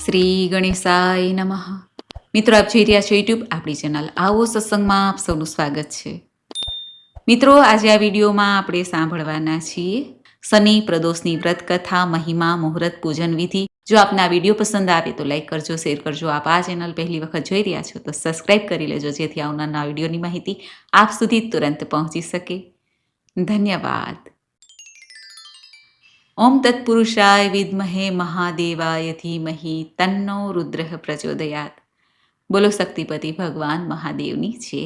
શ્રી ગણેશાય નમઃ. મિત્રો, આપ જોઈ રહ્યા છો યુટ્યુબ આપણી ચેનલ આવો સત્સંગમાં આપ સૌનું સ્વાગત છે. મિત્રો, આજે આ વિડીયોમાં આપણે સાંભળવાના છીએ શનિ પ્રદોષની વ્રત કથા, મહિમા, મુહૂર્ત, પૂજન વિધિ. જો આપને આ વિડીયો પસંદ આવે તો લાઈક કરજો, શેર કરજો. આપ આ ચેનલ પહેલી વખત જોઈ રહ્યા છો તો સબસ્ક્રાઈબ કરી લેજો, જેથી આવનારના વિડીયોની માહિતી આપ સુધી તુરંત પહોંચી શકે. ધન્યવાદ. ઓમ તત્પુરુષાય વિદ્મહે મહાદેવાય ધીમહિ તન્નો રુદ્ર પ્રચોદયાત. બોલો શક્તિપતિ ભગવાન મહાદેવની છે.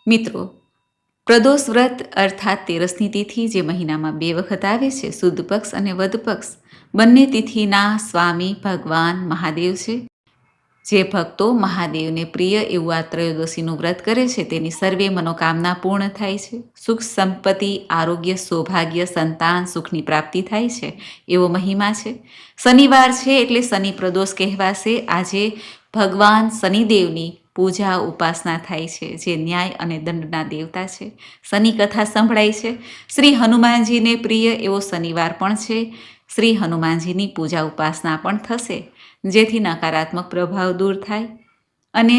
મિત્રો, પ્રદોષ વ્રત અર્થાત તેરસની તિથિ જે મહિનામાં 2 વખત આવે છે, શુદ્ધ પક્ષ અને વદ પક્ષ, બંને તિથિના સ્વામી ભગવાન મહાદેવ છે. જે ભક્તો મહાદેવને પ્રિય એવું આ ત્રયોદશીનું વ્રત કરે છે તેની સર્વે મનોકામના પૂર્ણ થાય છે. સુખ, સંપત્તિ, આરોગ્ય, સૌભાગ્ય, સંતાન, સુખની પ્રાપ્તિ થાય છે એવો મહિમા છે. શનિવાર છે એટલે શનિ પ્રદોષ કહેવાશે. આજે ભગવાન શનિદેવની પૂજા ઉપાસના થાય છે, જે ન્યાય અને દંડના દેવતા છે. શનિ કથા સંભળાય છે. શ્રી હનુમાનજીને પ્રિય એવો શનિવાર પણ છે. શ્રી હનુમાનજીની પૂજા ઉપાસના પણ થશે, જેથી નકારાત્મક પ્રભાવ દૂર થાય અને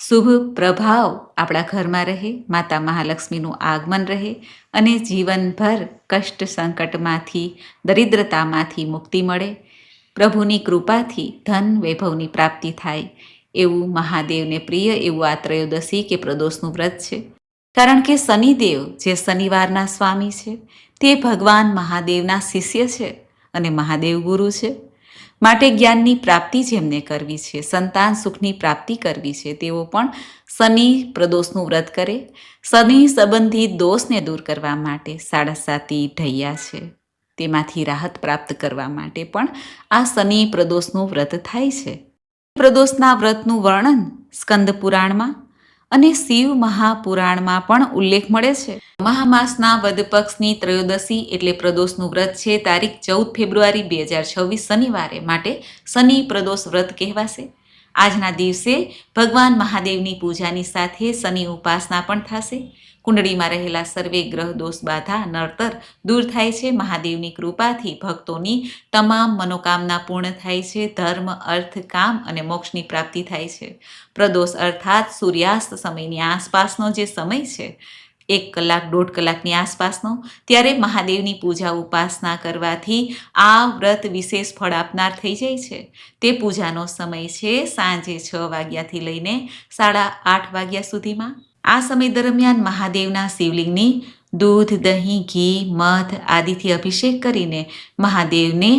શુભ પ્રભાવ આપણા ઘરમાં રહે, માતા મહાલક્ષ્મીનું આગમન રહે અને જીવનભર કષ્ટ સંકટમાંથી, દરિદ્રતામાંથી મુક્તિ મળે. પ્રભુની કૃપાથી ધન વૈભવની પ્રાપ્તિ થાય એવું મહાદેવને પ્રિય એવું આ ત્રયોદશી કે પ્રદોષનું વ્રત છે. કારણ કે શનિદેવ જે શનિવારના સ્વામી છે તે ભગવાન મહાદેવના શિષ્ય છે અને મહાદેવ ગુરુ છે. માટે જ્ઞાનની પ્રાપ્તિ જેમને કરવી છે, સંતાન સુખની પ્રાપ્તિ કરવી છે, તેઓ પણ શનિ પ્રદોષનું વ્રત કરે. શનિ સંબંધિત દોષને દૂર કરવા માટે 7.5 ઢૈયા છે, તેમાંથી રાહત પ્રાપ્ત કરવા માટે પણ આ શનિ પ્રદોષનું વ્રત થાય છે. પ્રદોષના વ્રતનું વર્ણન સ્કંદ પુરાણમાં અને શિવ મહાપુરાણમાં પણ ઉલ્લેખ મળે છે. મહામાસના વદ પક્ષની ત્રયોદશી એટલે પ્રદોષનું વ્રત છે તારીખ 14 ફેબ્રુઆરી 2026 શનિવારે, માટે શનિ પ્રદોષ વ્રત કહેવાશે. આજના દિવસે ભગવાન મહાદેવની પૂજાની સાથે શનિ ઉપાસના પણ થશે. કુંડળીમાં રહેલા સર્વે ગ્રહ દોષ બાધા નડતર દૂર થાય છે. મહાદેવની કૃપાથી ભક્તોની તમામ મનોકામના પૂર્ણ થાય છે. ધર્મ, અર્થ, કામ અને મોક્ષની પ્રાપ્તિ થાય છે. પ્રદોષ અર્થાત સૂર્યાસ્ત સમયની આસપાસનો જે સમય છે, 1 કલાક 1.5 કલાકની આસપાસનો, ત્યારે મહાદેવની પૂજા ઉપાસના કરવાથી આ વ્રત વિશેષ ફળ આપનાર થઈ જાય છે. તે પૂજાનો સમય છે સાંજે 6 વાગ્યાથી લઈને 8:30 વાગ્યા સુધીમાં. આ સમય દરમિયાન મહાદેવના શિવલિંગની દૂધ, દહીં, ઘી, મધ આદિથી અભિષેક કરીને મહાદેવને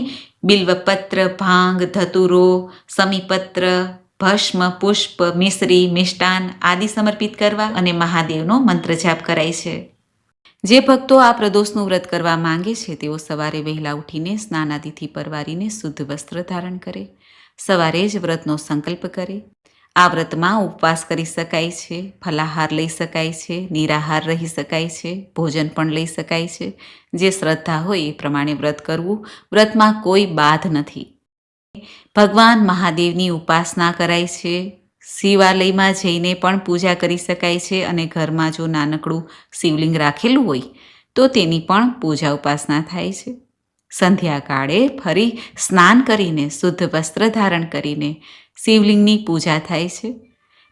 બિલ્વપત્ર, ભાંગ, ધતુરો, સમીપત્ર, ભસ્મ, પુષ્પ, મિશ્રી, મિષ્ટાન આદિ સમર્પિત કરવા અને મહાદેવનો મંત્ર જાપ કરાય છે. જે ભક્તો આ પ્રદોષનું વ્રત કરવા માંગે છે તેઓ સવારે વહેલા ઉઠીને સ્નાન આદિથી પરવારીને શુદ્ધ વસ્ત્ર ધારણ કરે, સવારે જ વ્રતનો સંકલ્પ કરે. આ વ્રતમાં ઉપવાસ કરી શકાય છે, ફલાહાર લઈ શકાય છે, નિરાહાર રહી શકાય છે, ભોજન પણ લઈ શકાય છે. જે શ્રદ્ધા હોય એ પ્રમાણે વ્રત કરવું. વ્રતમાં કોઈ બાધ નથી. ભગવાન મહાદેવની ઉપાસના કરાય છે. શિવાલયમાં જઈને પણ પૂજા કરી શકાય છે અને ઘરમાં જો નાનકડું શિવલિંગ રાખેલું હોય તો તેની પણ પૂજા ઉપાસના થાય છે. સંધ્યાકાળે ફરી સ્નાન કરીને શુદ્ધ વસ્ત્ર ધારણ કરીને શિવલિંગની પૂજા થાય છે.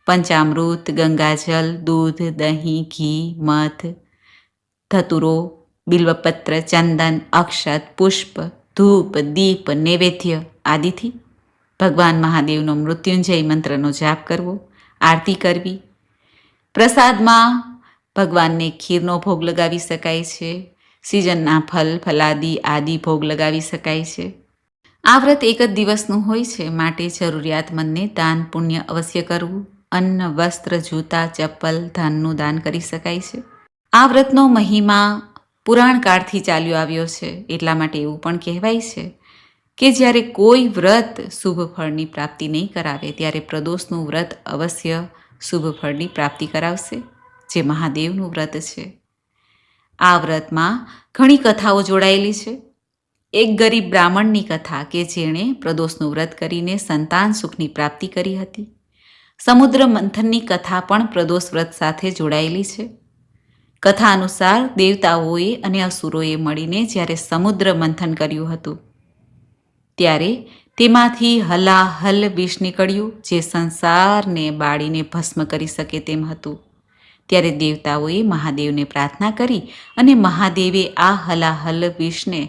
પંચામૃત, ગંગાજલ, દૂધ, દહીં, ઘી, મધ, ધતુરો, બિલ્વપત્ર, ચંદન, અક્ષત, પુષ્પ, ધૂપ, દીપ, નૈવેદ્ય આદિથી ભગવાન મહાદેવનો મૃત્યુંજય મંત્રનો જાપ કરવો, આરતી કરવી. પ્રસાદમાં ભગવાનને ખીરનો ભોગ લગાવી શકાય છે. સિઝનના ફલ, ફલાદી આદિ ભોગ લગાવી શકાય છે. આ વ્રત 1 જ દિવસનું હોય છે, માટે જરૂરિયાતમંદને દાન પુણ્ય અવશ્ય કરવું. અન્ન, વસ્ત્ર, જૂતા, ચપ્પલ, ધાનનું દાન કરી શકાય છે. આ વ્રતનો મહિમા પુરાણકાળથી ચાલ્યો આવ્યો છે. એટલા માટે એવું પણ કહેવાય છે કે જ્યારે કોઈ વ્રત શુભ ફળની પ્રાપ્તિ નહીં કરાવે ત્યારે પ્રદોષનું વ્રત અવશ્ય શુભ ફળની પ્રાપ્તિ કરાવશે, જે મહાદેવનું વ્રત છે. આ વ્રતમાં ઘણી કથાઓ જોડાયેલી છે. એક ગરીબ બ્રાહ્મણની કથા કે જેણે પ્રદોષનું વ્રત કરીને સંતાન સુખની પ્રાપ્તિ કરી હતી. સમુદ્ર મંથનની કથા પણ પ્રદોષ વ્રત સાથે જોડાયેલી છે. કથા અનુસાર દેવતાઓએ અને અસુરોએ મળીને જ્યારે સમુદ્ર મંથન કર્યું હતું ત્યારે તેમાંથી હલાહલ વિષ નીકળ્યું, જે સંસારને બાળીને ભસ્મ કરી શકે તેમ હતું. ત્યારે દેવતાઓએ મહાદેવને પ્રાર્થના કરી અને મહાદેવે આ હલાહલ વિષને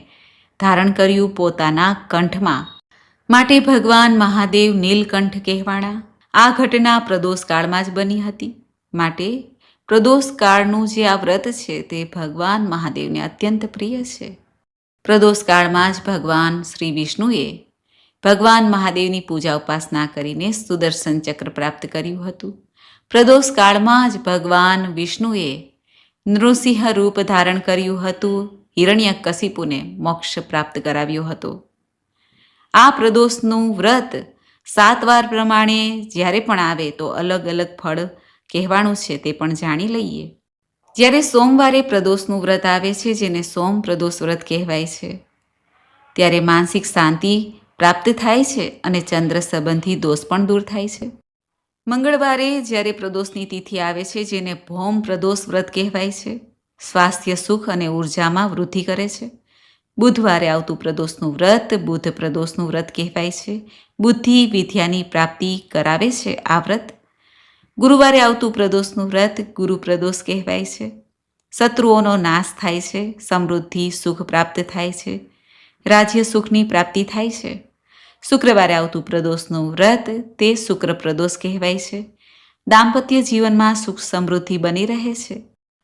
ધારણ કર્યું પોતાના કંઠમાં. માટે ભગવાન મહાદેવ નીલકંઠ કહેવાણા. આ ઘટના પ્રદોષ કાળમાં જ બની હતી. માટે પ્રદોષ કાળનું જે આ વ્રત છે તે ભગવાન મહાદેવને અત્યંત પ્રિય છે. પ્રદોષ કાળમાં જ ભગવાન શ્રી વિષ્ણુએ ભગવાન મહાદેવની પૂજા ઉપાસના કરીને સુદર્શન ચક્ર પ્રાપ્ત કર્યું હતું. પ્રદોષ કાળમાં જ ભગવાન વિષ્ણુએ નૃસિંહ રૂપ ધારણ કર્યું હતું. હિરણ્યકશિપુને મોક્ષ પ્રાપ્ત કરાવ્યો હતો. આ પ્રદોષનું વ્રત 7 વાર પ્રમાણે જ્યારે પણ આવે તો અલગ અલગ ફળ કહેવાનું છે તે પણ જાણી લઈએ. જ્યારે સોમવારે પ્રદોષનું વ્રત આવે છે, જેને સોમ પ્રદોષ વ્રત કહેવાય છે, ત્યારે માનસિક શાંતિ પ્રાપ્ત થાય છે અને ચંદ્ર સંબંધી દોષ પણ દૂર થાય છે. મંગળવારે જ્યારે પ્રદોષની તિથિ આવે છે, જેને ભૌમ પ્રદોષ વ્રત કહેવાય છે, સ્વાસ્થ્ય, સુખ અને ઉર્જામાં વૃદ્ધિ કરે છે. બુધવારે આવતું પ્રદોષનું વ્રત બુધ પ્રદોષનું વ્રત કહેવાય છે. બુદ્ધિ વિદ્યાની પ્રાપ્તિ કરાવે છે આ વ્રત. ગુરુવારે આવતું પ્રદોષનું વ્રત ગુરુ પ્રદોષ કહેવાય છે. શત્રુઓનો નાશ થાય છે, સમૃદ્ધિ સુખ પ્રાપ્ત થાય છે, રાજ્ય સુખની પ્રાપ્તિ થાય છે. શુક્રવારે આવતું પ્રદોષનું વ્રત તે શુક્ર પ્રદોષ કહેવાય છે. દાંપત્ય જીવનમાં સુખ સમૃદ્ધિ બની રહે છે.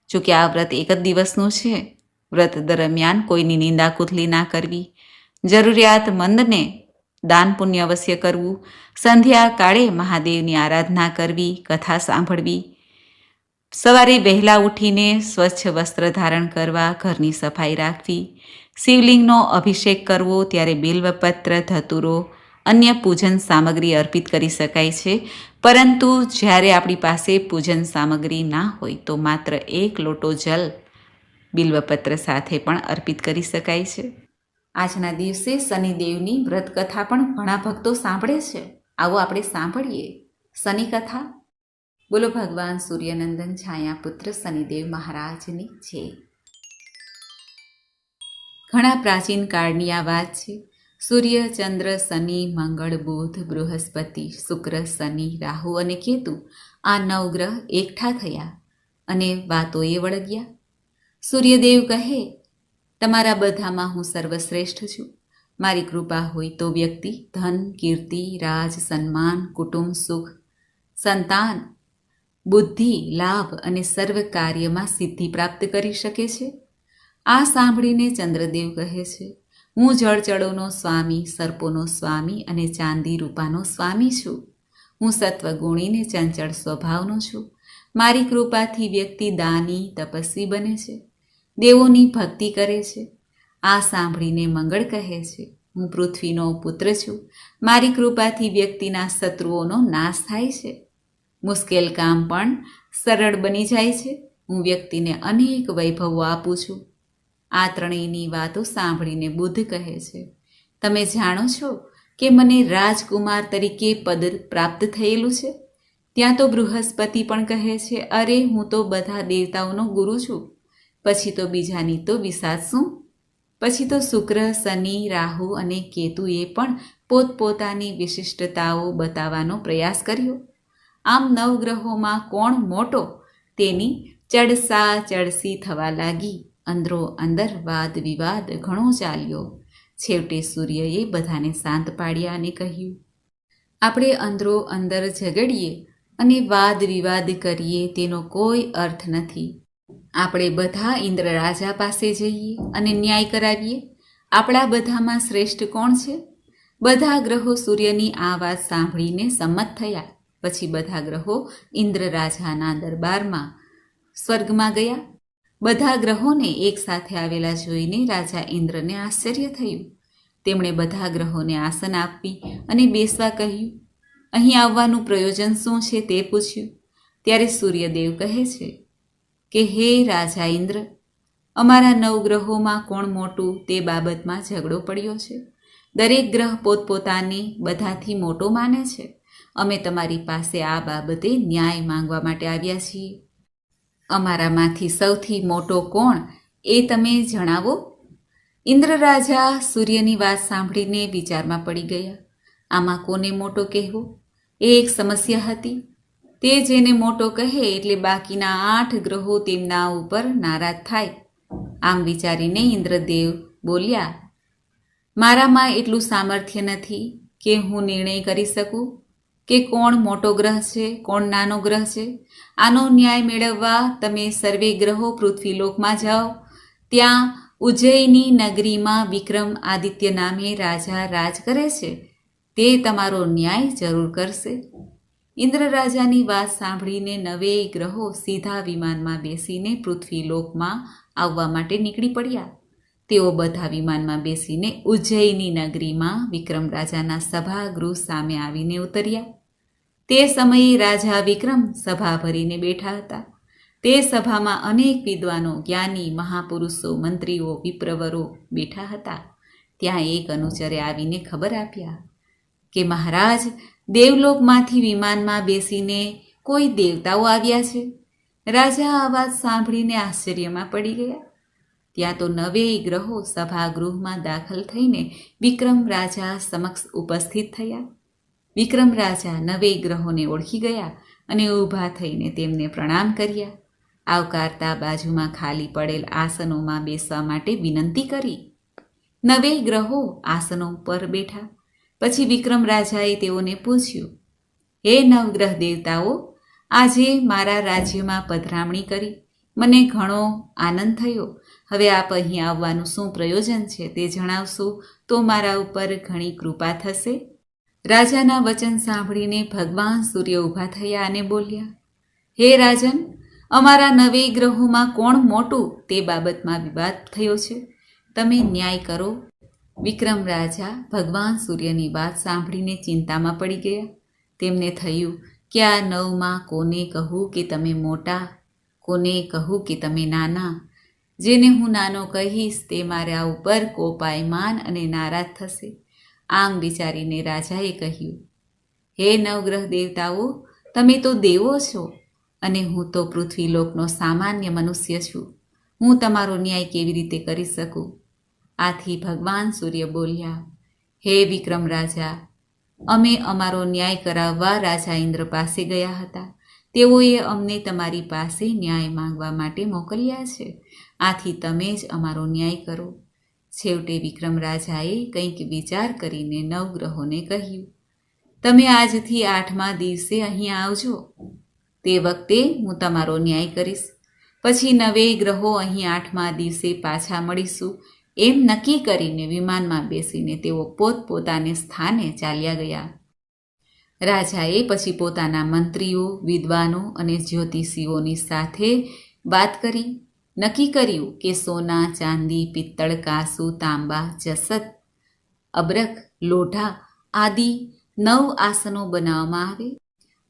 જોકે આ વ્રત એક જ દિવસનું છે. વ્રત દરમિયાન કોઈની નિંદા કુથલી ના કરવી, જરૂરિયાતમંદને દાન પુણ્ય અવશ્ય કરવું, સંધ્યા કાળે મહાદેવની આરાધના કરવી, કથા સાંભળવી, સવારે વહેલા ઉઠીને સ્વચ્છ વસ્ત્ર ધારણ કરવા, ઘરની સફાઈ રાખવી, શિવલિંગનો અભિષેક કરવો, ત્યારે બિલ્વપત્ર, ધતુરો, અન્ય પૂજન સામગ્રી અર્પિત કરી શકાય છે. પરંતુ જ્યારે આપણી પાસે પૂજન સામગ્રી ના હોય તો માત્ર 1 લોટો જલ બિલ્વપત્ર સાથે પણ અર્પિત કરી શકાય છે. આજના દિવસે શનિદેવની વ્રત કથા પણ ઘણા ભક્તો સાંભળે છે. આવો આપણે સાંભળીએ શનિ કથા. બોલો ભગવાન સૂર્યનંદન છાયાપુત્ર શનિદેવ મહારાજની જય. ઘણા પ્રાચીન કાળની આ વાત છે. સૂર્ય, ચંદ્ર, શનિ, મંગળ, બુધ, બૃહસ્પતિ, શુક્ર, શનિ, રાહુ અને કેતુ આ 9 ગ્રહ એકઠા થયા અને વાતોએ વળગ્યા. સૂર્યદેવ કહે, તમારા બધામાં હું સર્વશ્રેષ્ઠ છું. મારી કૃપા હોય તો વ્યક્તિ ધન, કીર્તિ, રાજ, સન્માન, કુટુંબ સુખ, સંતાન, બુદ્ધિ, લાભ અને સર્વ કાર્યમાં સિદ્ધિ પ્રાપ્ત કરી શકે છે. આ સાંભળીને ચંદ્રદેવ કહે છે, હું જળચળોનો સ્વામી, સર્પોનો સ્વામી અને ચાંદી રૂપાનો સ્વામી છું. હું સત્વગુણીને ચંચળ સ્વભાવનો છું. મારી કૃપાથી વ્યક્તિ દાની, તપસ્વી બને છે, દેવોની ભક્તિ કરે છે. આ સાંભળીને મંગળ કહે છે, હું પૃથ્વીનો પુત્ર છું. મારી કૃપાથી વ્યક્તિના શત્રુઓનો નાશ થાય છે. મુશ્કેલ કામ પણ સરળ બની જાય છે. હું વ્યક્તિને અનેક વૈભવો આપું છું. આ ત્રણેયની વાતો સાંભળીને બુદ્ધ કહે છે, તમે જાણો છો કે મને રાજકુમાર તરીકે પદ પ્રાપ્ત થયેલું છે. ત્યાં તો બૃહસ્પતિ પણ કહે છે, અરે હું તો બધા દેવતાઓનો ગુરુ છું. પછી તો બીજાની તો વિસાત શું. પછી તો શુક્ર, શનિ, રાહુ અને કેતુએ પણ પોતપોતાની વિશિષ્ટતાઓ બતાવવાનો પ્રયાસ કર્યો. આમ 9 ગ્રહોમાં કોણ મોટો તેની ચડસા ચડસી થવા લાગી. અંદરો અંદર વાદ વિવાદ ઘણો ચાલ્યો. છેવટે સૂર્યએ બધાને શાંત પાડ્યા અને કહ્યું, આપણે અંદરો અંદર ઝઘડીએ અને વાદ વિવાદ કરીએ તેનો કોઈ અર્થ નથી. આપણે બધા ઇન્દ્ર રાજા પાસે જઈએ અને ન્યાય કરાવીએ. આપણા બધામાં શ્રેષ્ઠ કોણ છે? બધા ગ્રહો સૂર્યની આ વાત સાંભળીને સંમત થયા. પછી બધા ગ્રહો ઇન્દ્ર રાજાના દરબારમાં સ્વર્ગમાં ગયા. બધા ગ્રહોને એક સાથે આવેલા જોઈને રાજા ઇન્દ્રને આશ્ચર્ય થયું. તેમણે બધા ગ્રહોને આસન આપી અને બેસવા કહ્યું. અહીં આવવાનું પ્રયોજન શું છે તે પૂછ્યું. ત્યારે સૂર્યદેવ કહે છે કે હે રાજા ઇન્દ્ર, અમારા 9 ગ્રહોમાં કોણ મોટું તે બાબતમાં ઝઘડો પડ્યો છે. દરેક ગ્રહ પોતપોતાને બધાથી મોટો માને છે. અમે તમારી પાસે આ બાબતે ન્યાય માંગવા માટે આવ્યા છીએ. અમારામાંથી સૌથી મોટો કોણ એ તમે જણાવો. ઇન્દ્ર રાજા સૂર્યની વાત સાંભળીને વિચારમાં પડી ગયા. આમાં કોને મોટો કહેવો એ એક સમસ્યા હતી. તે જેને મોટો કહે એટલે બાકીના 8 ગ્રહો તેમના ઉપર નારાજ થાય. આમ વિચારીને ઇન્દ્રદેવ બોલ્યા, મારામાં એટલું સામર્થ્ય નથી કે હું નિર્ણય કરી શકું કે કોણ મોટો ગ્રહ છે, કોણ નાનો ગ્રહ છે. આનો ન્યાય મેળવવા તમે સર્વે ગ્રહો પૃથ્વીલોકમાં જાઓ. ત્યાં ઉજ્જૈની નગરીમાં વિક્રમ આદિત્ય નામે રાજા રાજ કરે છે. તે તમારો ન્યાય જરૂર કરશે. ઇન્દ્ર રાજાની વાત સાંભળીને 9 ગ્રહો સીધા વિમાનમાં બેસીને પૃથ્વીલોકમાં આવવા માટે નીકળી પડ્યા. તેઓ બધા વિમાનમાં બેસીને ઉજ્જૈની નગરીમાં વિક્રમ રાજાના સભાગૃહ સામે આવીને ઉતર્યા. તે સમયે રાજા વિક્રમ સભા ભરીને બેઠા હતા. તે સભામાં અનેક વિદ્વાનો, જ્ઞાની, મહાપુરુષો, મંત્રીઓ, વિપ્રવરો બેઠા હતા. ત્યાં એક અનુચરે આવીને ખબર આપ્યા કે મહારાજ, દેવલોકમાંથી વિમાનમાં બેસીને કોઈ દેવતાઓ આવ્યા છે. રાજા આ વાત સાંભળીને આશ્ચર્યમાં પડી ગયા. ત્યાં તો 9 ગ્રહો સભાગૃહમાં દાખલ થઈને વિક્રમ રાજા સમક્ષ ઉપસ્થિત થયા. વિક્રમ રાજા 9 ગ્રહોને ઓળખી ગયા અને ઊભા થઈને તેમને પ્રણામ કર્યા. આવકારતા બાજુમાં ખાલી પડેલ આસનોમાં બેસવા માટે વિનંતી કરી. 9 ગ્રહો આસનો પર બેઠા. પછી વિક્રમ રાજાએ તેઓને પૂછ્યું, હે નવગ્રહ દેવતાઓ, આજે મારા રાજ્યમાં પધરામણી કરી મને ઘણો આનંદ થયો. હવે આપ અહીં આવવાનું શું પ્રયોજન છે તે જણાવશો તો મારા ઉપર ઘણી કૃપા થશે. રાજાના વચન સાંભળીને ભગવાન સૂર્ય ઊભા થયા અને બોલ્યા, હે રાજન, અમારા 9 ગ્રહોમાં કોણ મોટું તે બાબતમાં વિવાદ થયો છે. તમે ન્યાય કરો. વિક્રમ રાજા ભગવાન સૂર્યની વાત સાંભળીને ચિંતામાં પડી ગયા. તેમને થયું કે આ 9માં કોને કહું કે તમે મોટા, કોને કહું કે તમે નાના. જેને હું નાનો કહીશ તે મારા ઉપર કોપાયમાન અને નારાજ થશે. આમ વિચારીને રાજાએ કહ્યું, હે નવગ્રહ દેવતાઓ, તમે તો દેવો છો અને હું તો પૃથ્વીલોકનો સામાન્ય મનુષ્ય છું. હું તમારો ન્યાય કેવી રીતે કરી શકું? આથી ભગવાન સૂર્ય બોલ્યા, હે વિક્રમ રાજા, અમે અમારો ન્યાય કરાવવા રાજા ઇન્દ્ર પાસે ગયા હતા. તેઓએ અમને તમારી પાસે ન્યાય માંગવા માટે મોકલ્યા છે. આથી તમે જ અમારો ન્યાય કરો. છેવટે વિક્રમ રાજાએ કંઈક વિચાર કરીને 9 ગ્રહોને કહ્યું, તમે આજથી 8મા દિવસે અહીં આવજો. તે વખતે હું તમારો ન્યાય કરીશ. પછી 9 ગ્રહો અહીં 8મા દિવસે પાછા મળીશું એમ નક્કી કરીને વિમાનમાં બેસીને તેઓ પોતપોતાને સ્થાને ચાલ્યા ગયા. રાજાએ પછી પોતાના મંત્રીઓ, વિદ્વાનો અને જ્યોતિષીઓની સાથે વાત કરી. નક્કી કર્યું કે સોના, ચાંદી, પિત્તળ, કાંસુ, તાંબા, જસત, અબરખ, લોઢા આદિ 9 આસનો બનાવવામાં આવે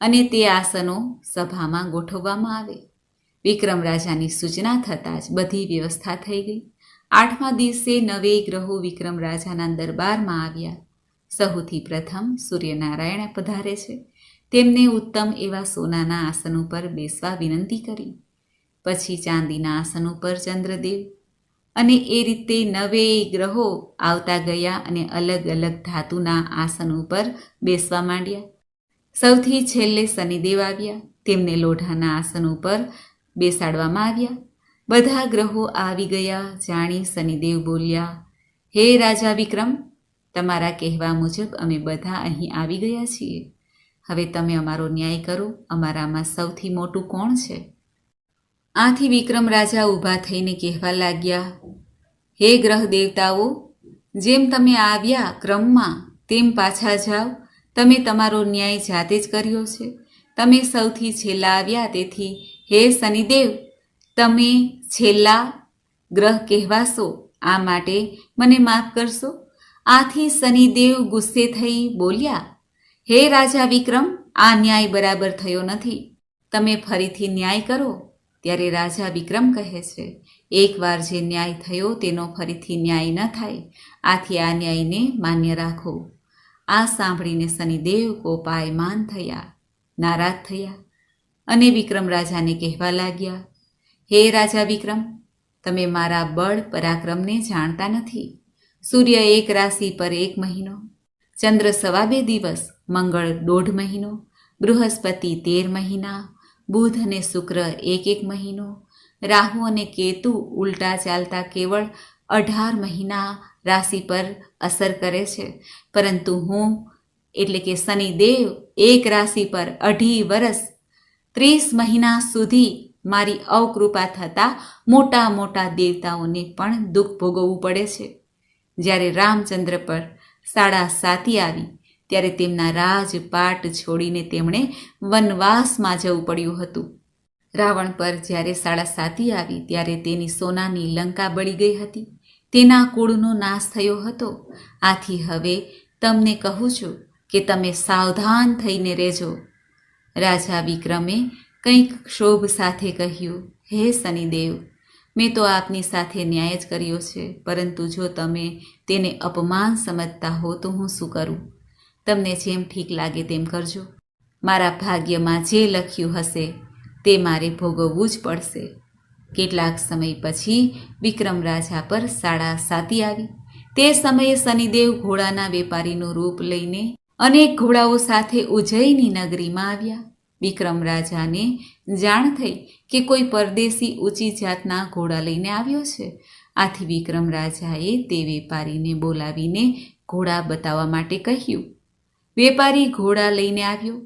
અને તે આસનો સભામાં ગોઠવવામાં આવે. વિક્રમ રાજાની સૂચના થતાં જ બધી વ્યવસ્થા થઈ ગઈ. 8મા દિવસે 9 ગ્રહો વિક્રમ રાજાના દરબારમાં આવ્યા. સૌથી પ્રથમ સૂર્યનારાયણ પધારે છે. તેમને ઉત્તમ એવા સોનાના આસન ઉપર બેસવા વિનંતી કરી. પછી ચાંદીના આસન ઉપર ચંદ્રદેવ, અને એ રીતે 9 ગ્રહો આવતા ગયા અને અલગ અલગ ધાતુના આસન ઉપર બેસવા માંડ્યા. સૌથી છેલ્લે શનિદેવ આવ્યા. તેમને લોઢાના આસન ઉપર બેસાડવામાં આવ્યા. બધા ગ્રહો આવી ગયા જાણી શનિદેવ બોલ્યા, હે રાજા વિક્રમ, તમારા કહેવા મુજબ અમે બધા અહીં આવી ગયા છીએ. હવે તમે અમારો ન્યાય કરો. અમારામાં સૌથી મોટું કોણ છે? આથી વિક્રમ રાજા ઊભા થઈને કહેવા લાગ્યા, હે ગ્રહ દેવતાઓ, જેમ તમે આવ્યા ક્રમમાં તેમ પાછા જાઓ. તમે તમારો ન્યાય જાતે જ કર્યો છે. તમે સૌથી છેલ્લા આવ્યા, તેથી હે શનિદેવ, તમે છેલ્લા ગ્રહ કહેવાશો. આ માટે મને માફ કરશો. આથી શનિદેવ ગુસ્સે થઈ બોલ્યા, હે રાજા વિક્રમ, આ ન્યાય બરાબર થયો નથી. તમે ફરીથી ન્યાય કરો. ત્યારે રાજા વિક્રમ કહે છે, એકવાર જે ન્યાય થયો તેનો ફરીથી ન્યાય ન થાય. આથી આ ન્યાયને માન્ય રાખો. આ સાંભળીને શનિદેવ કોપાયમાન થયા, નારાજ થયા અને વિક્રમ રાજાને કહેવા લાગ્યા, હે રાજા વિક્રમ, તમે મારા બળ પરાક્રમને જાણતા નથી. સૂર્ય એક રાશિ પર 1 મહિનો, ચંદ્ર 2.25 દિવસ, મંગળ 1.5 મહિનો, બૃહસ્પતિ 13 મહિના, બુધ અને શુક્ર 1 મહિનો, રાહુ અને કેતુ ઉલટા ચાલતા કેવળ 18 મહિના રાશિ પર અસર કરે છે, પરંતુ હું એટલે કે શનિદેવ એક રાશિ પર 2.5 વર્ષ 30 મહિના સુધી મારી અવકૃપા થતાં મોટા મોટા દેવતાઓને પણ દુઃખ ભોગવવું પડે છે. જ્યારે રામચંદ્ર પર 7.5 આવી ત્યારે તેમના રાજપાટ છોડીને તેમણે વનવાસમાં જવું પડ્યું હતું. રાવણ પર જ્યારે 7.5 આવી ત્યારે તેની સોનાની લંકા બળી ગઈ હતી. તેના કુળનો નાશ થયો હતો. આથી હવે તમને કહું છું કે તમે સાવધાન થઈને રહેજો. રાજા વિક્રમે કંઈક ક્ષોભ સાથે કહ્યું, હે શનિદેવ, મેં તો આપની સાથે ન્યાય જ કર્યો છે, પરંતુ જો તમે તેને અપમાન સમજતા હો તો હું શું કરું? તમને જેમ ઠીક લાગે તેમ કરજો. મારા ભાગ્યમાં જે લખ્યું હશે તે મારે ભોગવવું જ પડશે. કેટલાક સમય પછી વિક્રમ રાજા પર 7.5 આવી. તે સમયે શનિદેવ ઘોડાના વેપારીનું રૂપ લઈને અનેક ઘોડાઓ સાથે ઉજ્જૈની નગરીમાં આવ્યા. વિક્રમ રાજાને જાણ થઈ કે કોઈ પરદેશી ઊંચી જાતના ઘોડા લઈને આવ્યો છે. આથી વિક્રમ રાજાએ તે વેપારીને બોલાવીને ઘોડા બતાવવા માટે કહ્યું. વેપારી ઘોડા લઈને આવ્યો.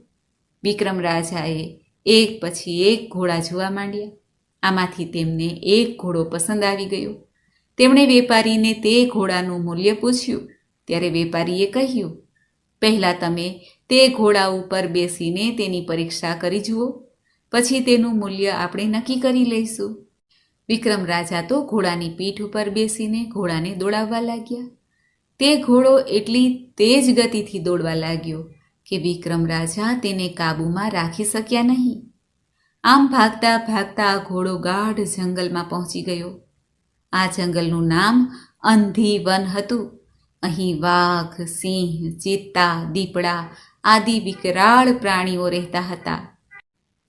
વિક્રમ રાજાએ એક પછી એક ઘોડા જોવા માંડ્યા. આમાંથી તેમને એક ઘોડો પસંદ આવી ગયો. તેમણે વેપારીને તે ઘોડાનું મૂલ્ય પૂછ્યું. ત્યારે વેપારીએ કહ્યું, પહેલાં તમે તે ઘોડા ઉપર બેસીને તેની પરીક્ષા કરી જુઓ, પછી તેનું મૂલ્ય આપણે નક્કી કરી લઈશું. વિક્રમ રાજા તો ઘોડાની પીઠ ઉપર બેસીને ઘોડાને દોડાવવા લાગ્યા. તે ઘોડો એટલી તેજ ગતિથી દોડવા લાગ્યો કે વિક્રમ રાજા તેને કાબૂમાં રાખી શક્યા નહીં. આમ ભાગતા ભાગતા આ ઘોડો ગાઢ જંગલમાં પહોંચી ગયો. આ જંગલનું નામ અંધી વન હતું. અહીં વાઘ, સિંહ, ચિત્તા, દીપડા આદિ વિકરાળ પ્રાણીઓ રહેતા હતા.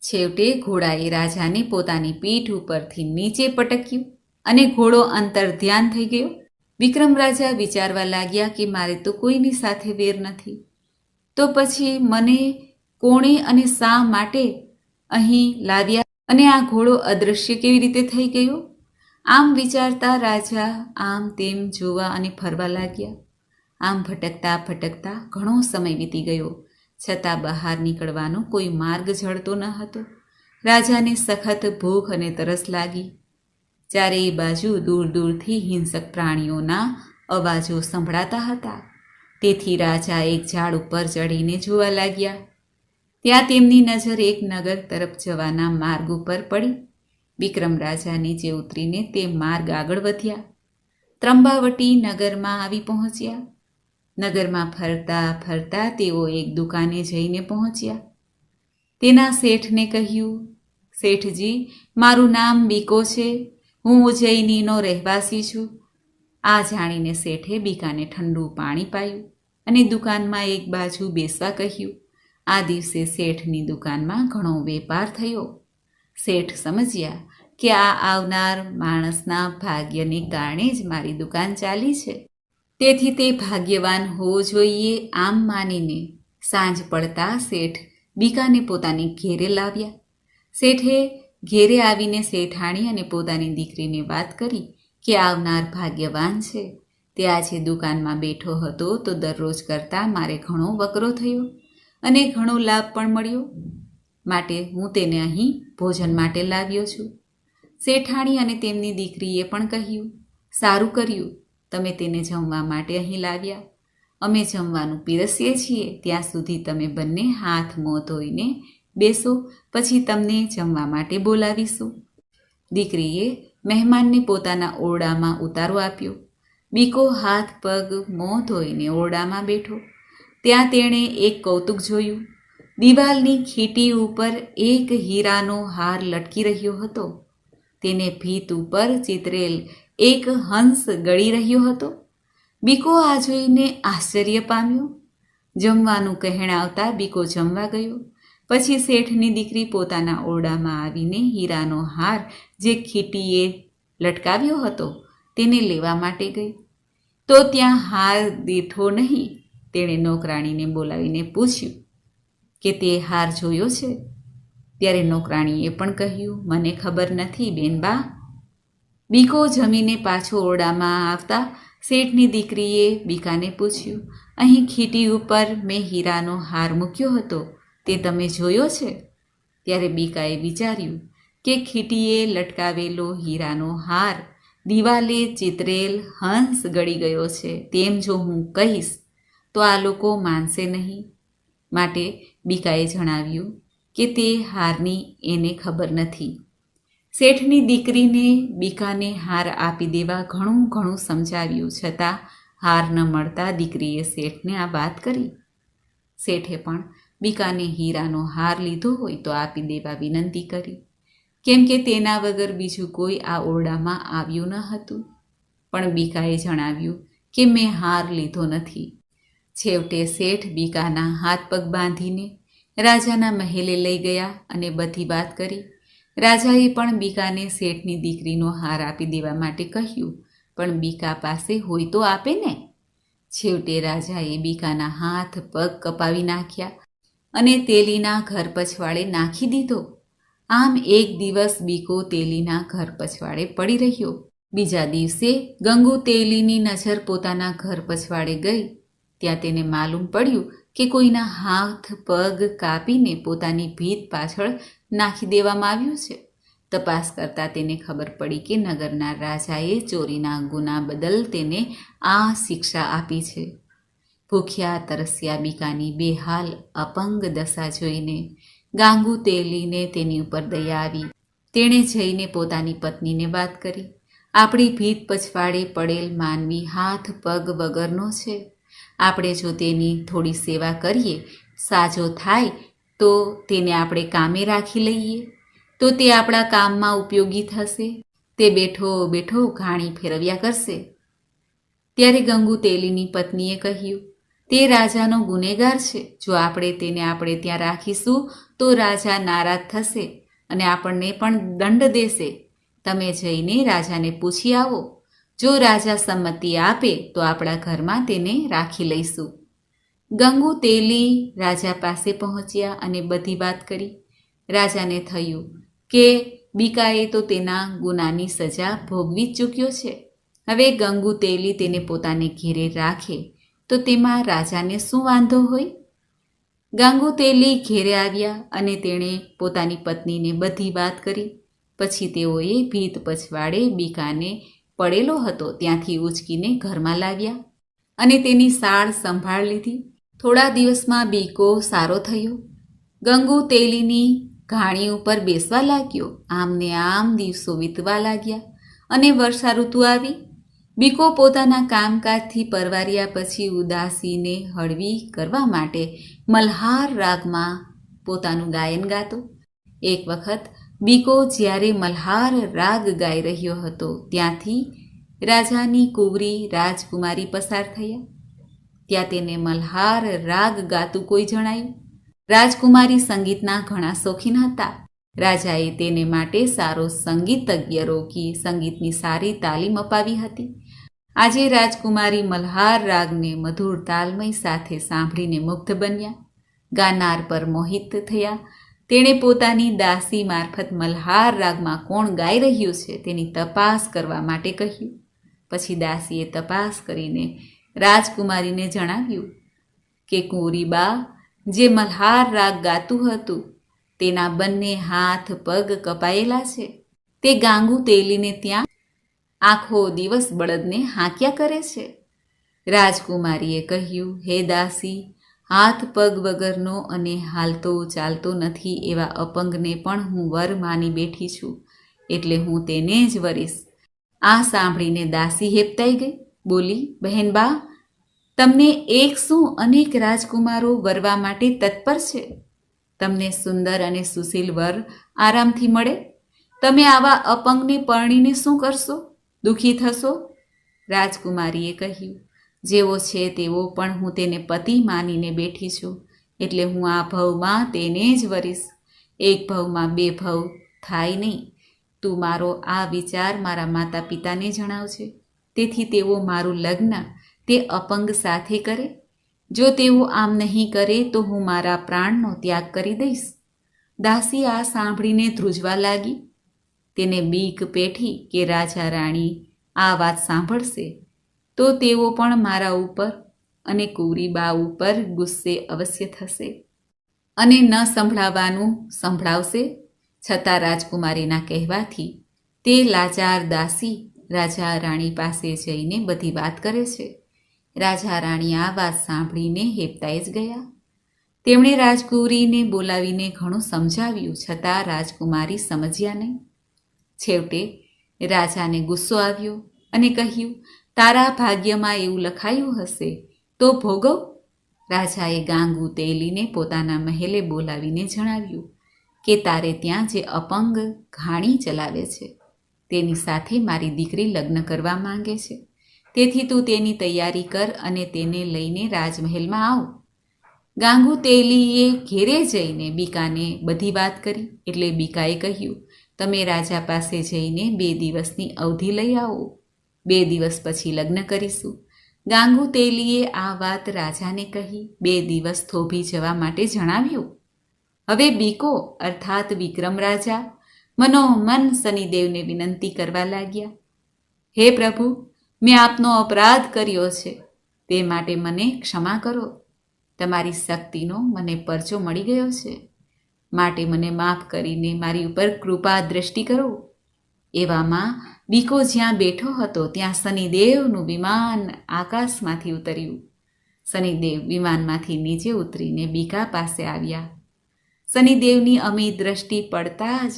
છેવટે ઘોડાએ રાજાને પોતાની પીઠ ઉપરથી નીચે પટક્યું અને ઘોડો અંતર્ધ્યાન થઈ ગયો. વિક્રમ રાજા વિચારવા લાગ્યા કે મારે તો કોઈની સાથે વેર નથી, તો પછી મને કોણે અને શા માટે અહીં લાવ્યા અને આ ઘોડો અદૃશ્ય કેવી રીતે થઈ ગયો? આમ વિચારતા રાજા આમ તેમ જોવા અને ફરવા લાગ્યા. આમ ભટકતા ભટકતા ઘણો સમય વીતી ગયો, છતાં બહાર નીકળવાનો કોઈ માર્ગ જળતો ન હતો. રાજાને સખત ભૂખ અને તરસ લાગી. ચારેય બાજુ દૂર દૂરથી હિંસક પ્રાણીઓના અવાજો સંભળાતા હતા. તેથી રાજા એક ઝાડ ઉપર ચડીને જોવા લાગ્યા. ત્યાં તેમની નજર એક નગર તરફ જવાના માર્ગ ઉપર પડી. વિક્રમ રાજા નીચે ઉતરીને તે માર્ગ આગળ વધ્યા. ત્રંબાવટી નગરમાં આવી પહોંચ્યા. નગરમાં ફરતા ફરતા તેઓ એક દુકાને જઈને પહોંચ્યા. તેના શેઠને કહ્યું, શેઠજી, મારું નામ બીકો છે. હું ઉજ્જૈનીનો રહેવાસી છું. આ જાણીને શેઠે બીકાને ઠંડુ પાણી પાયું અને દુકાનમાં એક બાજુ બેસવા કહ્યું. આ દિવસે શેઠની દુકાનમાં ઘણો વેપાર થયો. શેઠ સમજ્યા કે આ આવનાર માણસના ભાગ્યને કારણે જ મારી દુકાન ચાલી છે, તેથી તે ભાગ્યવાન હોવો જોઈએ. આમ માનીને સાંજ પડતા શેઠ બીકાને પોતાને ઘેરે લાવ્યા. શેઠે ઘેરે આવીને શેઠાણી અને પોતાની દીકરીને વાત કરી કે આવનાર ભાગ્યવાન છે. તે આજે દુકાનમાં બેઠો હતો તો દરરોજ કરતાં મારે ઘણો વકરો થયો અને ઘણો લાભ પણ મળ્યો, માટે હું તેને અહીં ભોજન માટે લાવ્યો છું. શેઠાણી અને તેમની દીકરીએ પણ કહ્યું, સારું કર્યું, તમે તેને જમવા માટે અહીં લાવ્યા. અમે જમવાનું પીરસીએ છીએ, ત્યાં સુધી તમે બંને હાથ મોં ધોઈને બેસો, પછી તમને જમવા માટે બોલાવીશું. દીકરીએ મહેમાનને પોતાના ઓરડામાં ઉતારો આપ્યો. બીકો હાથ પગ મોં ધોઈને ઓરડામાં બેઠો. ત્યાં તેણે એક કૌતુક જોયું. દિવાલની ખીટી ઉપર એક હીરાનો હાર લટકી રહ્યો હતો. તેને ભીત ઉપર ચિતરેલ એક હંસ ગળી રહ્યો હતો. બીકો આ જોઈને આશ્ચર્ય પામ્યો. જમવાનું કહેણાવતા બીકો જમવા ગયો. પછી શેઠની દીકરી પોતાના ઓરડામાં આવીને હીરાનો હાર જે ખીટીએ લટકાવ્યો હતો તેને લેવા માટે ગઈ. તો ત્યાં હાર દીઠો નહીં, તેણે નોકરાણીને બોલાવીને પૂછ્યું કે તે હાર જોયો છે? ત્યારે નોકરાણીએ પણ કહ્યું, મને ખબર નથી બેનબા. બીકો જમીને પાછો ઓરડામાં આવતા શેઠની દીકરીએ બીકાને પૂછ્યું, અહીં ખીટી ઉપર મેં હીરાનો હાર મૂક્યો હતો, તે તમે જોયો છે? ત્યારે બીકાએ વિચાર્યું કે ખીટીએ લટકાવેલો હીરાનો હાર દિવાલે ચિતરેલ હંસ ગળી ગયો છે, તેમ જો હું કહીશ તો આ લોકો માનશે નહીં. માટે બીકાએ જણાવ્યું કે તે હારની એને ખબર નથી. શેઠની દીકરીને બીકાને હાર આપી દેવા ઘણું સમજાવ્યું, છતાં હાર ન મળતા દીકરીએ શેઠને આ વાત કરી. શેઠે પણ બીકાને હીરાનો હાર લીધો હોય તો આપી દેવા વિનંતી કરી, કેમ કે તેના વગર બીજું કોઈ આ ઓરડામાં આવ્યું ન હતું. પણ બીકાએ જણાવ્યું કે મેં હાર લીધો નથી. છેવટે શેઠ બીકાના હાથ પગ બાંધીને રાજાના મહેલે લઈ ગયા અને બધી વાત કરી. રાજાએ પણ બીકાને શેઠની દીકરીનો હાર આપી દેવા માટે કહ્યું, પણ બીકા પાસે હોય તો આપે ને. છેવટે રાજાએ બીકાના હાથ પગ કપાવી નાખ્યા અને તેલીના ઘર પછવાડે નાખી દીધો. આમ એક દિવસ બીકો તેલીના ઘર પછવાડે પડી રહ્યો. બીજા દિવસે ગંગુ તેલીની નજર પોતાના ઘર પછવાડે ગઈ. ત્યાં તેને માલુમ પડ્યું કે કોઈના હાથ પગ કાપીને પોતાની ભીત પાછળ નાખી દેવામાં આવ્યું છે. તપાસ કરતાં તેને ખબર પડી કે નગરના રાજાએ ચોરીના ગુના બદલ તેને આ શિક્ષા આપી છે. ભૂખ્યા તરસ્યા બીકાની બેહાલ અપંગ દશા જોઈને ગાંગુ તેલીને તેની ઉપર દયા આવી. તેણે જઈને પોતાની પત્નીને વાત કરી, આપણી ભીત પછવાડે પડેલ માનવી હાથ પગ વગરનો છે. આપણે જો તેની થોડી સેવા કરીએ, સાજો થાય તો તેને આપણે કામે રાખી લઈએ તો તે આપણા કામમાં ઉપયોગી થશે. તે બેઠો બેઠો ઘાણી ફેરવ્યા કરશે. ત્યારે ગંગુ તેલીની પત્નીએ કહ્યું, તે રાજાનો ગુનેગાર છે. જો આપણે તેને આપણે ત્યાં રાખીશું તો રાજા નારાજ થશે અને આપણને પણ દંડ દેશે. તમે જઈને રાજાને પૂછી આવો. જો રાજા સંમતિ આપે તો આપણા ઘરમાં તેને રાખી લઈશું. ગંગુ તેલી રાજા પાસે પહોંચ્યા અને બધી વાત કરી. રાજાને થયું કે બીકાએ તો તેના ગુનાની સજા ભોગવી જ ચૂક્યો છે. હવે ગંગુ તેલી તેને પોતાને ઘેરે રાખે તો તેમાં રાજાને શું વાંધો હોય? ગાંગુ તેલી ઘેરે આવ્યા અને તેણે પોતાની પત્નીને બધી વાત કરી. પછી તેઓએ ભીત પછવાડે બીકાને પડેલો હતો ત્યાંથી ઉચકીને ઘરમાં લાવ્યા અને તેની સાળ સંભાળ લીધી. થોડા દિવસમાં બીકો સારો થયો. ગંગુ તેલીની ઘાણી ઉપર બેસવા લાગ્યો. આમને આમ દિવસો વીતવા લાગ્યા અને વર્ષા ઋતુ આવી. બીકો પોતાના કામકાજથી પરવાર્યા પછી ઉદાસીને હળવી કરવા માટે મલ્હાર રાગમાં પોતાનું ગાયન ગાતો. એક વખત બીકો જ્યારે મલ્હાર રાગ ગાઈ રહ્યો હતો ત્યાંથી રાજાની કુંવરી રાજકુમારી પસાર થયા. ત્યાં તેને મલ્હાર રાગ ગાતું કોઈ જણાયું. રાજકુમારી સંગીતના ઘણા શોખીન હતા. રાજાએ તેને માટે સારો સંગીતજ્ઞ રોકી સંગીતની સારી તાલીમ અપાવી હતી. આજે રાજકુમારી મલ્હાર રાગને મધુર તાલમય સાથે સાંભળીને મુગ્ધ બન્યા. ગાનાર પર મોહિત થયા. તેણે પોતાની દાસી મારફત મલ્હાર રાગમાં કોણ ગાઈ રહ્યું છે તેની તપાસ કરવા માટે કહ્યું. પછી દાસીએ તપાસ કરીને રાજકુમારીને જણાવ્યું કે કુંવરીબા જે મલ્હાર રાગ ગાતું હતું તેના બંને હાથ પગ કપાયેલા છે. તે ગાંગુ તેલીને ત્યાં આખો દિવસ બળદને હાંક્યા કરે છે. રાજકુમારીએ કહ્યું, હે દાસી, હાથ પગ વગરનો અને હાલતો ચાલતો નથી એવા અપંગને પણ હું વર માની બેઠી છું, એટલે હું તેને જ વરીશ. આ સાંભળીને દાસી હેપતાઈ ગઈ. બોલી, બહેનબા, તમને એક શું અનેક રાજકુમારો વરવા માટે તત્પર છે. તમને સુંદર અને સુશીલ વર આરામથી મળે. તમે આવા અપંગને પરણીને શું કરશો? દુઃખી થશો? રાજકુમારીએ કહ્યું, જેવો છે તેવો પણ હું તેને પતિ માનીને બેઠી છું, એટલે હું આ ભવમાં તેને જ વરીશ. એક ભવમાં બે ભવ થાય નહીં. તું મારો આ વિચાર મારા માતા પિતાને જણાવજે, તેથી તેઓ મારું લગ્ન તે અપંગ સાથે કરે. જો તેઓ આમ નહીં કરે તો હું મારા પ્રાણનો ત્યાગ કરી દઈશ. દાસી આ સાંભળીને ધ્રુજવા લાગી. તેને બીક પેઠી કે રાજા રાણી આ વાત સાંભળશે તો તેઓ પણ મારા ઉપર અને કુંવરીબા ઉપર ગુસ્સે અવશ્ય થશે અને ન સંભળાવવાનું સંભળાવશે. છતાં રાજકુમારીના કહેવાથી તે લાચાર દાસી રાજા રાણી પાસે જઈને બધી વાત કરે છે. રાજા રાણી આ વાત સાંભળીને હેબતાઈ જ ગયા. તેમણે રાજકુંવરીને બોલાવીને ઘણું સમજાવ્યું, છતાં રાજકુમારી સમજ્યા નહીં. છેવટે રાજાને ગુસ્સો આવ્યો અને કહ્યું, તારા ભાગ્યમાં એવું લખાયું હશે તો ભોગવ. રાજાએ ગાંગુ તેલીને પોતાના મહેલે બોલાવીને જણાવ્યું કે તારે ત્યાં જે અપંગ ઘાણી ચલાવે છે તેની સાથે મારી દીકરી લગ્ન કરવા માંગે છે. તેથી તું તેની તૈયારી કર અને તેને લઈને રાજમહેલમાં આવ. ગાંગુ તેલીએ ઘેરે જઈને બીકાને બધી વાત કરી. એટલે બીકાએ કહ્યું, તમે રાજા પાસે જઈને 2 દિવસની અવધિ લઈ આવો. 2 દિવસ પછી લગ્ન કરીશું. ગાંગુ તેલીએ આ વાત રાજાને કહી 2 દિવસ થોભી જવા માટે જણાવ્યું. હવે બીકો અર્થાત વિક્રમ રાજા મનોમન શનિદેવને વિનંતી કરવા લાગ્યા, હે પ્રભુ, મેં આપનો અપરાધ કર્યો છે, તે માટે મને ક્ષમા કરો. તમારી શક્તિનો મને પરચો મળી ગયો છે, માટે મને માફ કરીને મારી ઉપર કૃપા દ્રષ્ટિ કરો. એવામાં બીકો જ્યાં બેઠો હતો ત્યાં શનિદેવનું વિમાન આકાશમાંથી ઉતર્યું. શનિદેવ વિમાનમાંથી નીચે ઉતરીને બીકા પાસે આવ્યા. શનિદેવની અમી દ્રષ્ટિ પડતા જ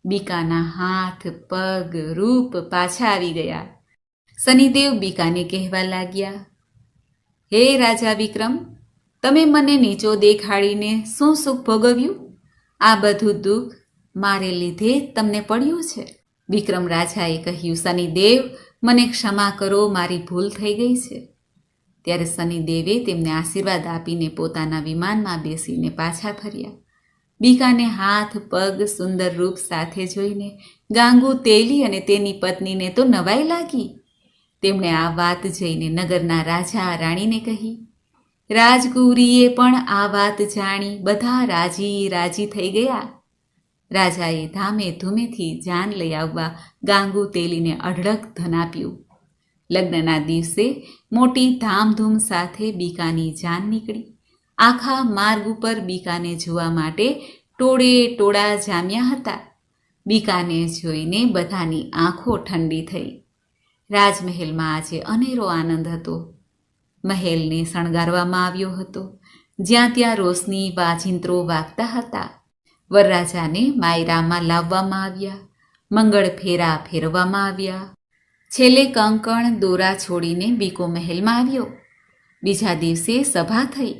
બીકાના હાથ, પગ, રૂપ પાછા આવી ગયા. શનિદેવ બીકાને કહેવા લાગ્યા, હે રાજા વિક્રમ, તમે મને નીચો દેખાડીને શું સુખ ભોગવ્યું? આ બધું દુઃખ મારે લીધે જ તમને પડ્યું છે. વિક્રમ રાજાએ કહ્યું, શનિદેવ, મને ક્ષમા કરો, મારી ભૂલ થઈ ગઈ છે. ત્યારે શનિદેવે તેમને આશીર્વાદ આપીને પોતાના વિમાનમાં બેસીને પાછા ફર્યા. બીકાને હાથ, પગ, સુંદર રૂપ સાથે જોઈને ગાંગુ તેલી અને તેની પત્નીને તો નવાઈ લાગી. તેમણે આ વાત જઈને નગરના રાજા રાણીને કહી. રાજકુંવરીએ પણ આ વાત જાણી બધા રાજી થઈ ગયા. રાજાએ ધામે ધૂમેથી જાન લઈ આવવા ગાંગુ તેલીને અઢળક ધન આપ્યું. લગ્નના દિવસે મોટી ધામધૂમ સાથે બીકાની જાન નીકળી. આખા માર્ગ ઉપર બીકાને જોવા માટે ટોળે ટોળા જામ્યા હતા. બીકાને જોઈને બધાની આંખો ઠંડી થઈ. રાજમહેલમાં આજે અનેરો આનંદ હતો. મહેલને શણગારવામાં આવ્યો હતો. જ્યાં ત્યાં રોશની વાજિંત્રો વાગતા હતા. વરરાજાને માયરામાં લાવવામાં આવ્યા. મંગળ ફેરા ફેરવવામાં આવ્યા. છેલ્લે કંકણ દોરા છોડીને બીકો મહેલમાં આવ્યો. બીજા દિવસે સભા થઈ.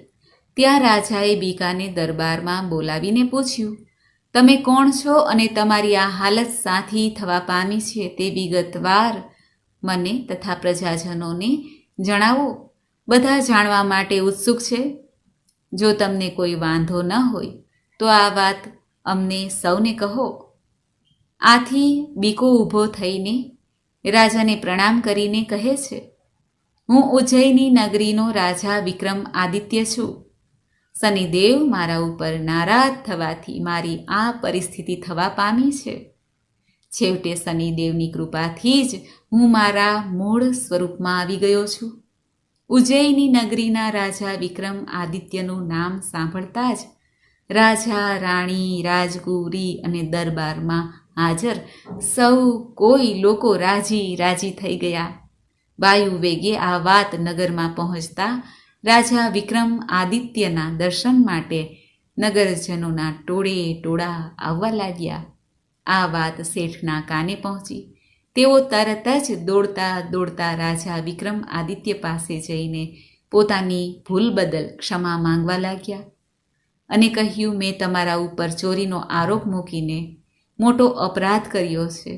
ત્યાં રાજાએ બીકાને દરબારમાં બોલાવીને પૂછ્યું, તમે કોણ છો અને તમારી આ હાલત સાથી થવા પામી છે તે વિગતવાર મને તથા પ્રજાજનોને જણાવો. બધા જાણવા માટે ઉત્સુક છે. જો તમને કોઈ વાંધો ન હોય તો આ વાત અમને સૌને કહો. આથી બીકો ઊભો થઈને રાજાને પ્રણામ કરીને કહે છે, હું ઉજ્જૈની નગરીનો રાજા વિક્રમ આદિત્ય છું. શનિદેવ મારા ઉપર નારાજ થવાથી મારી આ પરિસ્થિતિ થવા પામી છે. છેવટે શનિદેવની કૃપાથી જ હું મારા મૂળ સ્વરૂપમાં આવી ગયો છું. ઉજ્જૈની નગરીના રાજા વિક્રમ આદિત્યનું નામ સાંભળતા જ રાજા, રાણી, રાજકુંવરી અને દરબારમાં હાજર સૌ કોઈ લોકો રાજી થઈ ગયા. વાયુ વેગે આ વાત નગરમાં પહોંચતા રાજા વિક્રમ આદિત્યના દર્શન માટે નગરજનોના ટોળે ટોળા આવવા લાગ્યા. આ વાત શેઠના કાને પહોંચી. તેઓ તરત જ દોડતા રાજા વિક્રમ આદિત્ય પાસે જઈને પોતાની ભૂલ બદલ ક્ષમા માંગવા લાગ્યા અને કહ્યું, મેં તમારા ઉપર ચોરીનો આરોપ મૂકીને મોટો અપરાધ કર્યો છે.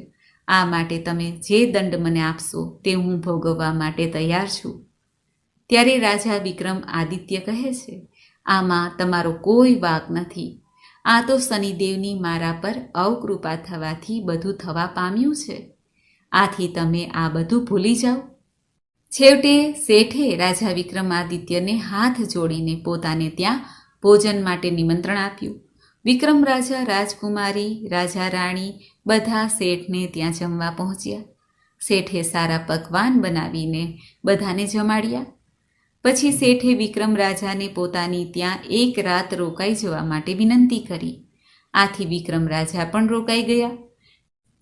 આ માટે તમે જે દંડ મને આપશો તે હું ભોગવવા માટે તૈયાર છું. ત્યારે રાજા વિક્રમ આદિત્ય કહે છે, આમાં તમારો કોઈ વાંક નથી. આ તો શનિદેવની મારા પર અવકૃપા થવાથી બધું થવા પામ્યું છે. આથી તમે આ બધું ભૂલી જાઓ. છેવટે શેઠે રાજા વિક્રમાદિત્યને હાથ જોડીને પોતાને ત્યાં ભોજન માટે નિમંત્રણ આપ્યું. વિક્રમ રાજા, રાજકુમારી, રાજા રાણી બધા શેઠને ત્યાં જમવા પહોંચ્યા. શેઠે સારા પકવાન બનાવીને બધાને જમાડ્યા. પછી શેઠે વિક્રમ રાજાને પોતાની ત્યાં એક રાત રોકાઈ જવા માટે વિનંતી કરી. આથી વિક્રમ રાજા પણ રોકાઈ ગયા.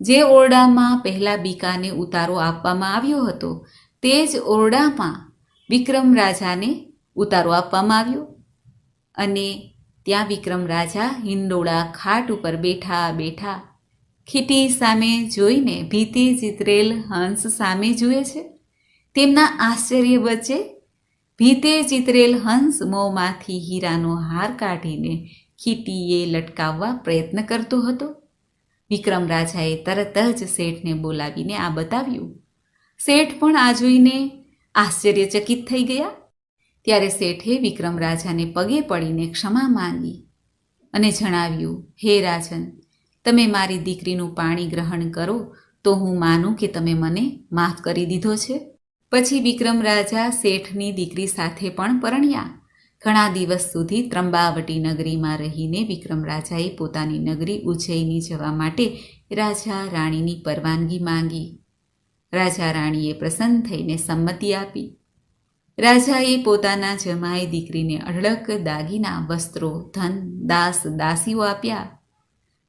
જે ઓરડામાં પહેલા બીકાને ઉતારો આપવામાં આવ્યો હતો તે જ ઓરડામાં વિક્રમ રાજાને ઉતારો આપવામાં આવ્યો અને ત્યાં વિક્રમ રાજા હિંડોળા ખાટ ઉપર બેઠા બેઠા ખીટી સામે જોઈને ભીતે ચિતરેલ હંસ સામે જુએ છે. તેમના આશ્ચર્ય વચ્ચે ભીતે ચિતરેલ હંસ મોંમાંથી હીરાનો હાર કાઢીને ખીટીએ લટકાવવા પ્રયત્ન કરતો હતો. વિક્રમ રાજાએ તરત જ શેઠને બોલાવીને આ બતાવ્યું. શેઠ પણ આ જોઈને આશ્ચર્યચકિત થઈ ગયા. ત્યારે શેઠે વિક્રમ રાજાને પગે પડીને ક્ષમા માંગી અને જણાવ્યું, હે રાજન, તમે મારી દીકરીનું પાણી ગ્રહણ કરો તો હું માનું કે તમે મને માફ કરી દીધો છે. પછી વિક્રમ રાજા શેઠની દીકરી સાથે પણ પરણ્યા. ઘણા દિવસ સુધી ત્રંબાવટી નગરીમાં રહીને વિક્રમ રાજાએ પોતાની નગરી ઉજ્જૈની જવા માટે રાજા રાણીની પરવાનગી માંગી. રાજા રાણીએ પ્રસન્ન થઈને સંમતિ આપી. રાજાએ પોતાના જમાઈ દીકરીને અઢળક દાગીના, વસ્ત્રો, ધન, દાસ દાસીઓ આપ્યા.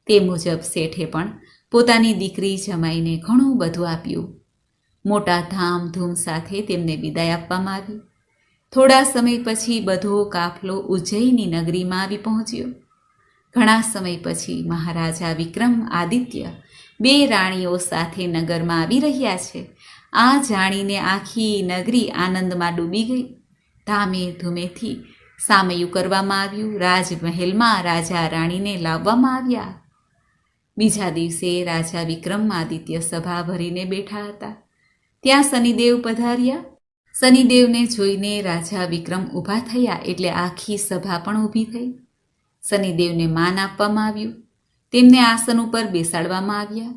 તે મુજબ શેઠે પણ પોતાની દીકરી જમાઈને ઘણું બધું આપ્યું. મોટા ધામધૂમ સાથે તેમને વિદાય આપવામાં આવી. થોડા સમય પછી બધો કાફલો ઉજ્જૈની નગરીમાં આવી પહોંચ્યો. ઘણા સમય પછી મહારાજા વિક્રમ આદિત્ય 2 રાણીઓ સાથે નગરમાં આવી રહ્યા છે. આ જાણીને આખી નગરી આનંદમાં ડૂબી ગઈ. ધામે ધૂમેથી સામયું કરવામાં આવ્યું. રાજમહેલમાં રાજા રાણીને લાવવામાં આવ્યા. બીજા દિવસે રાજા વિક્રમાદિત્ય સભા ભરીને બેઠા હતા. ત્યાં શનિદેવ પધાર્યા. શનિદેવને જોઈને રાજા વિક્રમ ઊભા થયા એટલે આખી સભા પણ ઊભી થઈ. શનિદેવને માન આપવામાં આવ્યું. તેમને આસન ઉપર બેસાડવામાં આવ્યા.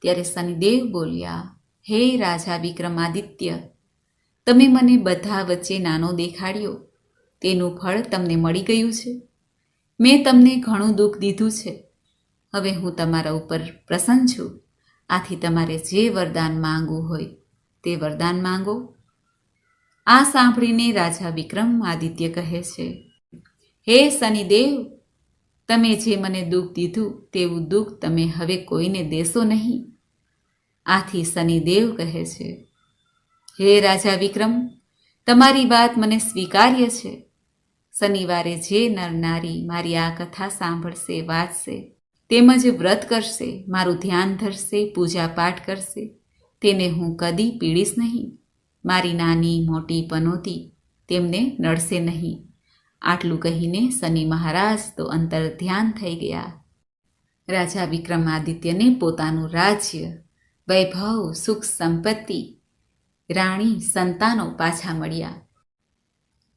ત્યારે શનિદેવ બોલ્યા, હે રાજા વિક્રમાદિત્ય, તમે મને બધા વચ્ચે નાનો દેખાડ્યો, તેનું ફળ તમને મળી ગયું છે. મેં તમને ઘણું દુઃખ દીધું છે. હવે હું તમારા ઉપર પ્રસન્ન છું. આથી તમારે જે વરદાન માંગવું હોય તે વરદાન માંગો. આ સાંભળીને રાજા વિક્રમાદિત્ય કહે છે, હે શનિદેવ, તમે જે મને દુઃખ દીધું તેવું દુઃખ તમે હવે કોઈને દેશો નહીં. આથી શનિદેવ કહે છે, હે રાજા વિક્રમ, તમારી વાત મને સ્વીકાર્ય છે. શનિવારે જે નર નારી મારી આ કથા સાંભળશે, વાંચશે, તેમજ વ્રત કરશે, મારું ધ્યાન ધરશે, પૂજા પાઠ કરશે, તેને હું કદી પીડીશ નહીં. મારી નાની મોટી પનોતી તેમને નડશે નહીં. આટલું કહીને શનિ મહારાજ તો અંતર ધ્યાન થઈ ગયા. રાજા વિક્રમાદિત્યને પોતાનું રાજ્ય, વૈભવ, સુખ સંપત્તિ, રાણી, સંતાનો પાછા મળ્યા.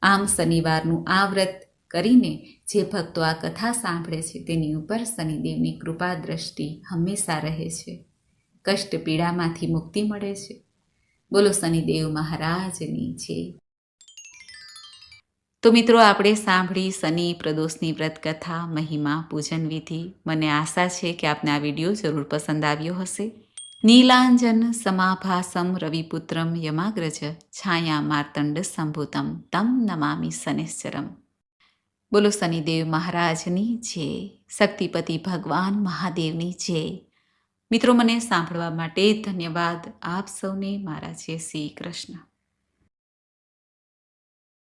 આમ શનિવારનું આ વ્રત કરીને જે ભક્તો આ કથા સાંભળે છે તેની ઉપર શનિદેવની કૃપા દ્રષ્ટિ હંમેશા રહે છે. કષ્ટ પીડામાંથી મુક્તિ મળે છે. બોલો શનિદેવ મહારાજની જય. તો મિત્રો, આપણે સાંભળી શનિ પ્રદોષની વ્રત કથા, મહિમા, પૂજન વિધિ. મને આશા છે કે આપને આ વિડીયો જરૂર પસંદ આવ્યો હશે. નીલાંજન સમાભાસમ રવિપુત્રમ યમાગ્રજ છાયા માર્તંડ સંભૂતમ તમ નમામિ શનિશ્ચરમ. બોલો શનિદેવ મહારાજની જય. શક્તિપતિ ભગવાન મહાદેવની જય. મિત્રો, મને સાંભળવા માટે ધન્યવાદ. આપ સૌને મારા જય શ્રી કૃષ્ણ.